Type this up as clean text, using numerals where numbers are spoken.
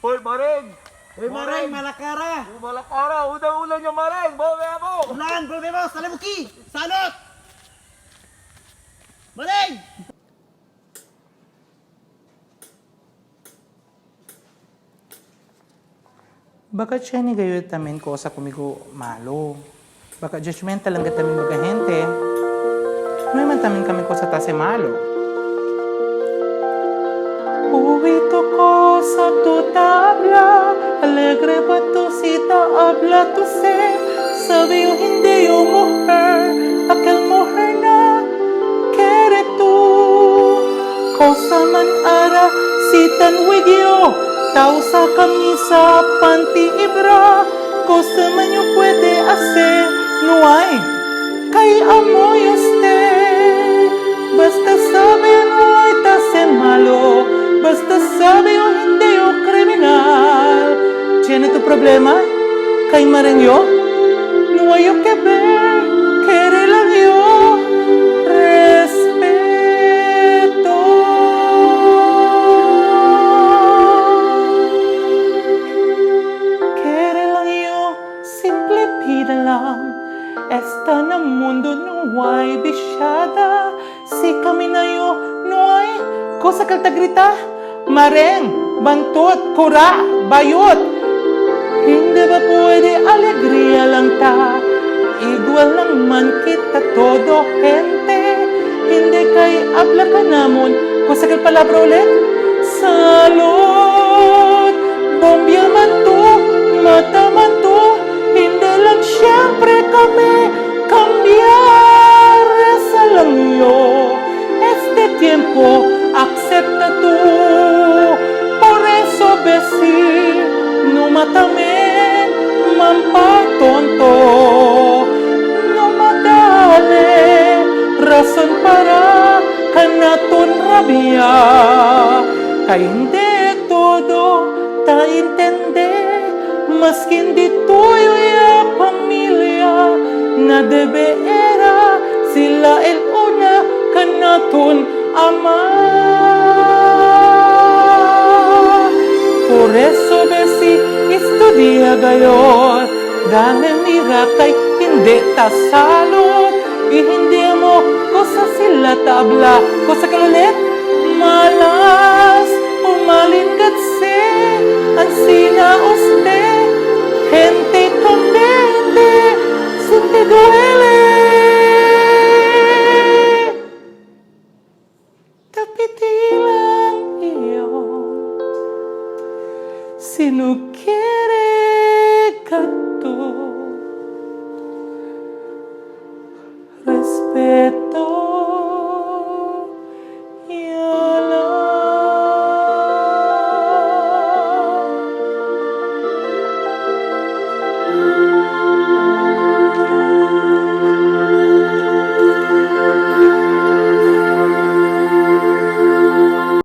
Hoy, Maring! Uy, Maray, malakara! Malakara! Unang-ulan niya, Maring! Bawi mo! Ulan, problema, salamuki! Salot! Maray! Baka siya ni gayot tamin ko sa kumigo malo. Baka judgmental lang tamin mga hente. May man tamin kami ko sa tase malo. Uwito ko sa tu tabla, alegre pa tu sita habla tu se. Sabi yo hindi yo mujer, aquel mujer na quiere tu. Cosa man ara sitan wigyo, tao sa camisa, panty y bra, cosa man yo puede hacer, no hay, kay amoy usted. Basta sabi no ay tase malo, basta sabi yo hindi yo kriminal. Tiene tu problema? Kay Maring yo? No hay yo que ver, quiere lang yo respeto. Quiere lang yo, simple pida lang. Esta na mundo no hay bisyada. Si kami na yo, no hay cosa kalta grita. Mareng, bantot, kura, bayot. Hindi ba pwede alegría lang ta? Igual lang man kita todo gente. Hindi kay habla ka namon. Cosa kal palabra ulit? Salud, bombya man to, mata man to. Hindi lang siyempre kami cambiar. Esa lang yo. Este tiempo acepta tú. Por eso besi, no matamen, mampatonto. No madale, razón para kanaton rabia. Kay hindi todo ta intende, maski hindi tuyo ya pamilya. Na debe era sila el una kanaton ama. Por eso besi estudia gayon, dame mira kay hindi tasalot. I hindi mo cosa sila tabla, cosa kalulit malas umalingat se ansina usted gente candente si te duele tapitilang iyo si no quiere ka tu respeto.